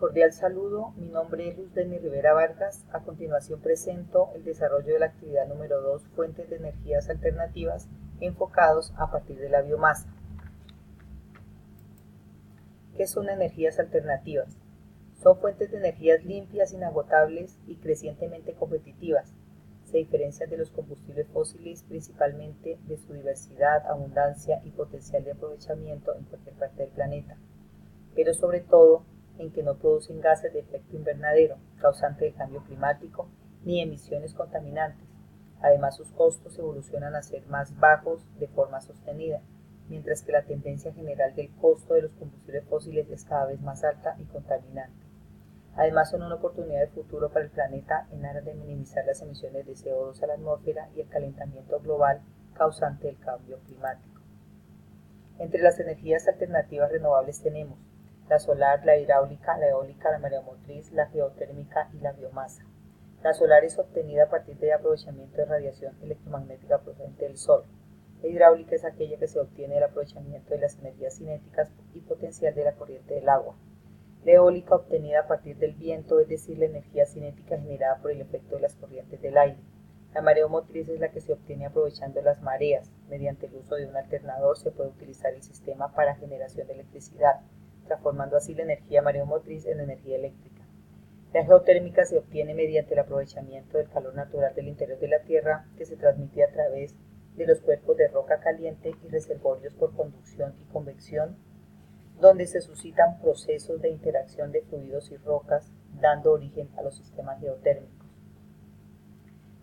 Cordial saludo, mi nombre es Luz Denny Rivera Vargas. A continuación presento el desarrollo de la actividad número 2, fuentes de energías alternativas enfocados a partir de la biomasa. ¿Qué son energías alternativas? Son fuentes de energías limpias, inagotables y crecientemente competitivas. Se diferencian de los combustibles fósiles principalmente de su diversidad, abundancia y potencial de aprovechamiento en cualquier parte del planeta, pero sobre todo en que no producen gases de efecto invernadero, causante de cambio climático, ni emisiones contaminantes. Además, sus costos evolucionan a ser más bajos de forma sostenida, mientras que la tendencia general del costo de los combustibles fósiles es cada vez más alta y contaminante. Además, son una oportunidad de futuro para el planeta en aras de minimizar las emisiones de CO2 a la atmósfera y el calentamiento global causante del cambio climático. Entre las energías alternativas renovables tenemos la solar, la hidráulica, la eólica, la mareomotriz, la geotérmica y la biomasa. La solar es obtenida a partir del aprovechamiento de radiación electromagnética procedente del Sol. La hidráulica es aquella que se obtiene del aprovechamiento de las energías cinéticas y potencial de la corriente del agua. La eólica obtenida a partir del viento, es decir, la energía cinética generada por el efecto de las corrientes del aire. La mareomotriz es la que se obtiene aprovechando las mareas. Mediante el uso de un alternador se puede utilizar el sistema para generación de electricidad, transformando así la energía mareomotriz en energía eléctrica. La geotérmica se obtiene mediante el aprovechamiento del calor natural del interior de la Tierra, que se transmite a través de los cuerpos de roca caliente y reservorios por conducción y convección, donde se suscitan procesos de interacción de fluidos y rocas, dando origen a los sistemas geotérmicos.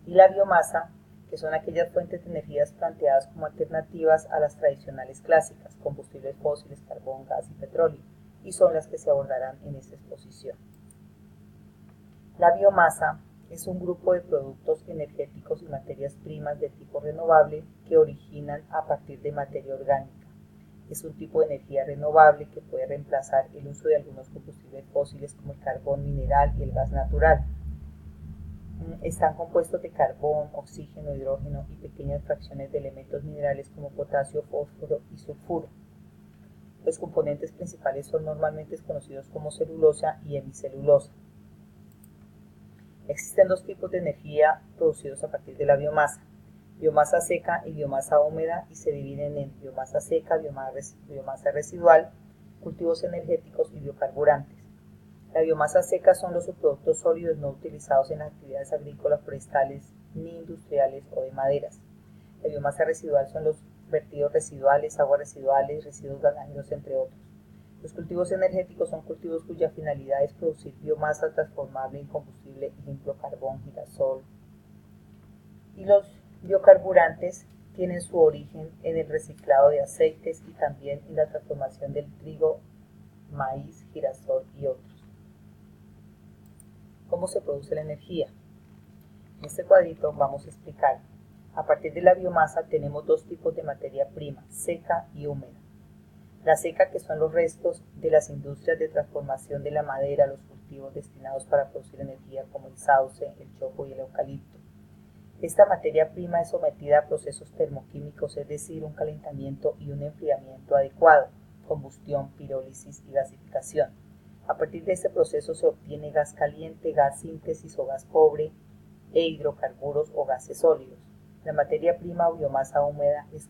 Y la biomasa, que son aquellas fuentes de energías planteadas como alternativas a las tradicionales clásicas, combustibles fósiles, carbón, gas y petróleo, y son las que se abordarán en esta exposición. La biomasa es un grupo de productos energéticos y materias primas de tipo renovable que originan a partir de materia orgánica. Es un tipo de energía renovable que puede reemplazar el uso de algunos combustibles fósiles como el carbón mineral y el gas natural. Están compuestos de carbón, oxígeno, hidrógeno y pequeñas fracciones de elementos minerales como potasio, fósforo y sulfuro. Los componentes principales son normalmente conocidos como celulosa y hemicelulosa. Existen dos tipos de energía producidos a partir de la biomasa seca y biomasa húmeda, y se dividen en biomasa seca, biomasa residual, cultivos energéticos y biocarburantes. La biomasa seca son los subproductos sólidos no utilizados en actividades agrícolas, forestales, ni industriales o de maderas. La biomasa residual son los vertidos residuales, aguas residuales, residuos ganaderos, entre otros. Los cultivos energéticos son cultivos cuya finalidad es producir biomasa transformable en combustible, ejemplo carbón, girasol. Y los biocarburantes tienen su origen en el reciclado de aceites y también en la transformación del trigo, maíz, girasol y otros. ¿Cómo se produce la energía? En este cuadrito vamos a explicar. A partir de la biomasa tenemos dos tipos de materia prima, seca y húmeda. La seca, que son los restos de las industrias de transformación de la madera, los cultivos destinados para producir energía como el sauce, el chopo y el eucalipto. Esta materia prima es sometida a procesos termoquímicos, es decir, un calentamiento y un enfriamiento adecuado, combustión, pirólisis y gasificación. A partir de este proceso se obtiene gas caliente, gas síntesis o gas pobre, e hidrocarburos o gases sólidos. La materia prima o biomasa húmeda es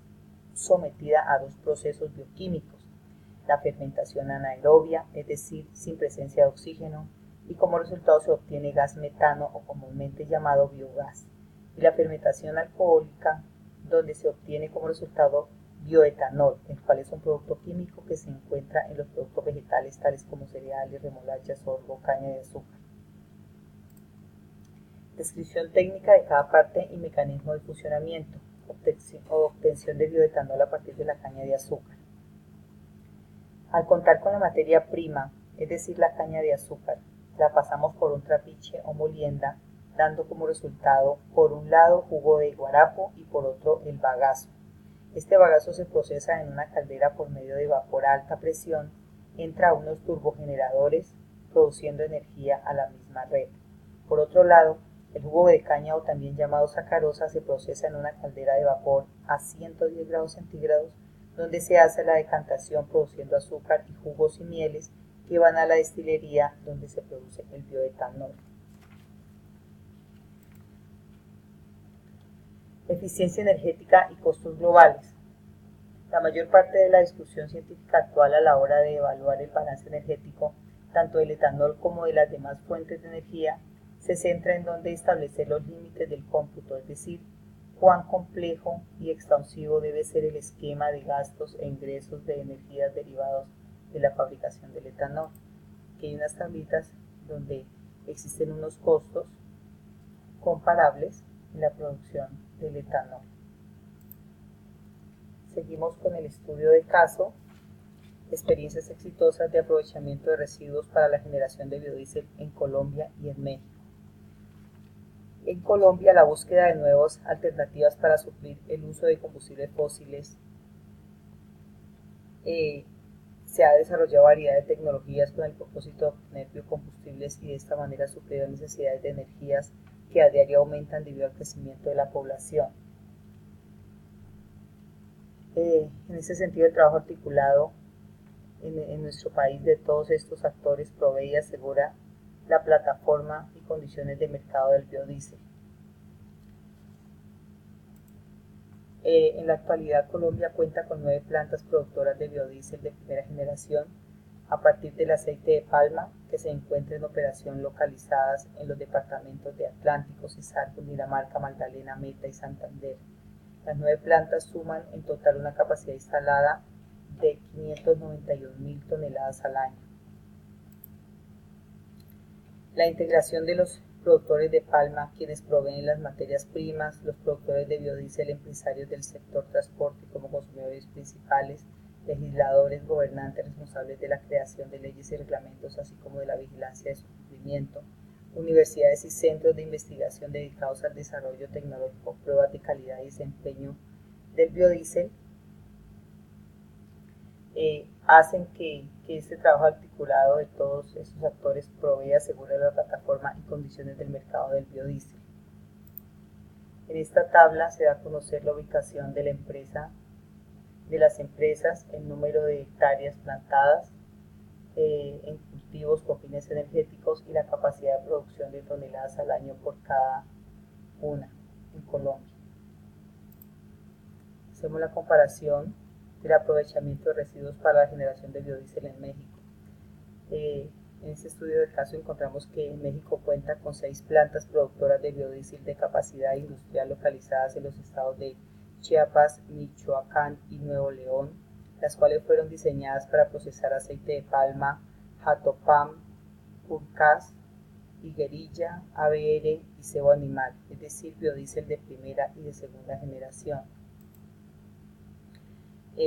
sometida a dos procesos bioquímicos: la fermentación anaerobia, es decir, sin presencia de oxígeno, y como resultado se obtiene gas metano, o comúnmente llamado biogás, y la fermentación alcohólica, donde se obtiene como resultado bioetanol, el cual es un producto químico que se encuentra en los productos vegetales tales como cereales, remolacha, sorgo, caña de azúcar. Descripción técnica de cada parte y mecanismo de funcionamiento. Obtención de bioetanol a partir de la caña de azúcar. Al contar con la materia prima, es decir, la caña de azúcar, la pasamos por un trapiche o molienda, dando como resultado por un lado jugo de guarapo y por otro el bagazo. Este bagazo se procesa en una caldera por medio de vapor a alta presión, entra a unos turbogeneradores produciendo energía a la misma red. Por otro lado, el jugo de caña, o también llamado sacarosa, se procesa en una caldera de vapor a 110 grados centígrados, donde se hace la decantación produciendo azúcar y jugos y mieles que van a la destilería donde se produce el bioetanol. Eficiencia energética y costos globales. La mayor parte de la discusión científica actual a la hora de evaluar el balance energético, tanto del etanol como de las demás fuentes de energía, se centra en dónde establecer los límites del cómputo, es decir, cuán complejo y exhaustivo debe ser el esquema de gastos e ingresos de energías derivados de la fabricación del etanol. Aquí hay unas tablitas donde existen unos costos comparables en la producción del etanol. Seguimos con el estudio de caso, experiencias exitosas de aprovechamiento de residuos para la generación de biodiesel en Colombia y en México. En Colombia, la búsqueda de nuevas alternativas para suplir el uso de combustibles fósiles se ha desarrollado variedad de tecnologías con el propósito de obtener biocombustibles y de esta manera suplir las necesidades de energías que a diario aumentan debido al crecimiento de la población. En ese sentido, el trabajo articulado en nuestro país de todos estos actores provee y asegura la plataforma y condiciones de mercado del biodiesel. En la actualidad, Colombia cuenta con 9 plantas productoras de biodiesel de primera generación a partir del aceite de palma que se encuentra en operación localizadas en los departamentos de Atlántico, Cesar, Cundinamarca, Magdalena, Meta y Santander. Las 9 plantas suman en total una capacidad instalada de 591.000 toneladas al año. La integración de los productores de palma, quienes proveen las materias primas, los productores de biodiesel, empresarios del sector transporte como consumidores principales, legisladores, gobernantes responsables de la creación de leyes y reglamentos, así como de la vigilancia de su cumplimiento, universidades y centros de investigación dedicados al desarrollo tecnológico, pruebas de calidad y desempeño del biodiesel, hacen que este trabajo articulado de todos estos actores provea y asegure la plataforma y condiciones del mercado del biodiesel. En esta tabla se da a conocer la ubicación de las empresas, el número de hectáreas plantadas en cultivos con fines energéticos y la capacidad de producción de toneladas al año por cada una en Colombia. Hacemos la comparación del aprovechamiento de residuos para la generación de biodiesel en México. En este estudio de caso encontramos que México cuenta con 6 plantas productoras de biodiesel de capacidad industrial localizadas en los estados de Chiapas, Michoacán y Nuevo León, las cuales fueron diseñadas para procesar aceite de palma, jatopam, purcas, higuerilla, ABR y cebo animal, es decir, biodiesel de primera y de segunda generación.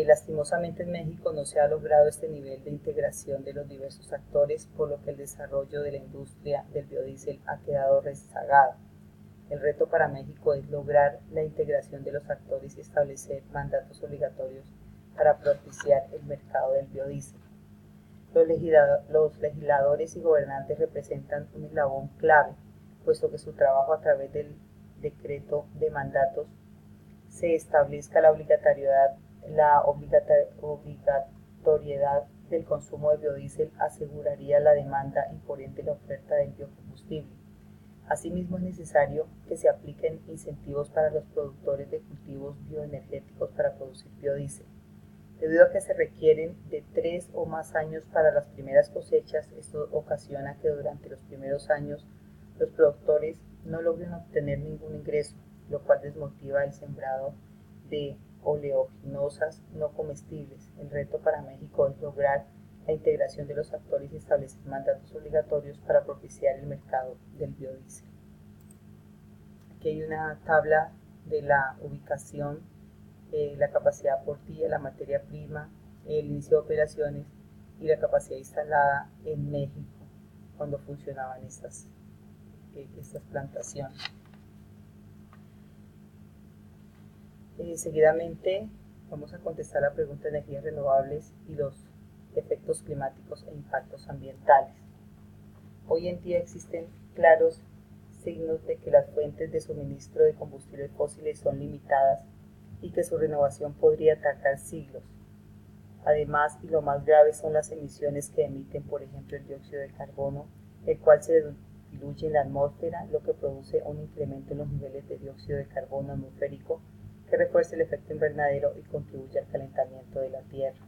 Lastimosamente en México no se ha logrado este nivel de integración de los diversos actores, por lo que el desarrollo de la industria del biodiesel ha quedado rezagado. El reto para México es lograr la integración de los actores y establecer mandatos obligatorios para propiciar el mercado del biodiesel. Los legisladores y gobernantes representan un eslabón clave, puesto que su trabajo a través del decreto de mandatos se establezca la obligatoriedad del consumo de biodiesel aseguraría la demanda y por ende la oferta del biocombustible. Asimismo, es necesario que se apliquen incentivos para los productores de cultivos bioenergéticos para producir biodiesel. Debido a que se requieren de 3 o más años para las primeras cosechas, esto ocasiona que durante los primeros años los productores no logren obtener ningún ingreso, lo cual desmotiva el sembrado de oleaginosas no comestibles. El reto para México es lograr la integración de los actores y establecer mandatos obligatorios para propiciar el mercado del biodiesel. Aquí hay una tabla de la ubicación, la capacidad por día, la materia prima, el inicio de operaciones y la capacidad instalada en México cuando funcionaban estas plantaciones. Seguidamente vamos a contestar la pregunta de energías renovables y los efectos climáticos e impactos ambientales. Hoy en día existen claros signos de que las fuentes de suministro de combustibles fósiles son limitadas y que su renovación podría tardar siglos. Además, y lo más grave, son las emisiones que emiten, por ejemplo, el dióxido de carbono, el cual se diluye en la atmósfera, lo que produce un incremento en los niveles de dióxido de carbono atmosférico que refuerza el efecto invernadero y contribuye al calentamiento de la Tierra.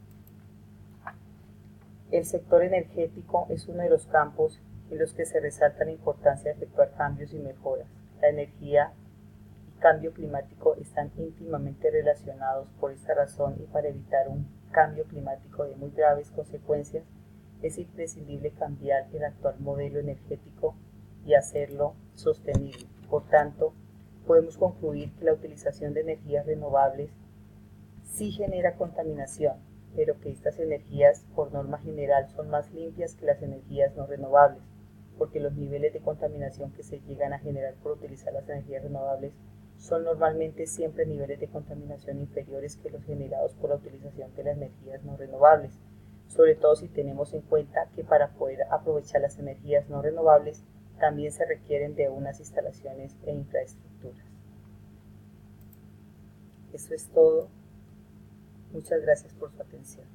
El sector energético es uno de los campos en los que se resalta la importancia de efectuar cambios y mejoras. La energía y cambio climático están íntimamente relacionados. Por esta razón, y para evitar un cambio climático de muy graves consecuencias, es imprescindible cambiar el actual modelo energético y hacerlo sostenible. Por tanto, podemos concluir que la utilización de energías renovables sí genera contaminación, pero que estas energías por norma general son más limpias que las energías no renovables, porque los niveles de contaminación que se llegan a generar por utilizar las energías renovables son normalmente siempre niveles de contaminación inferiores que los generados por la utilización de las energías no renovables, sobre todo si tenemos en cuenta que para poder aprovechar las energías no renovables también se requieren de unas instalaciones e infraestructuras. Eso es todo. Muchas gracias por su atención.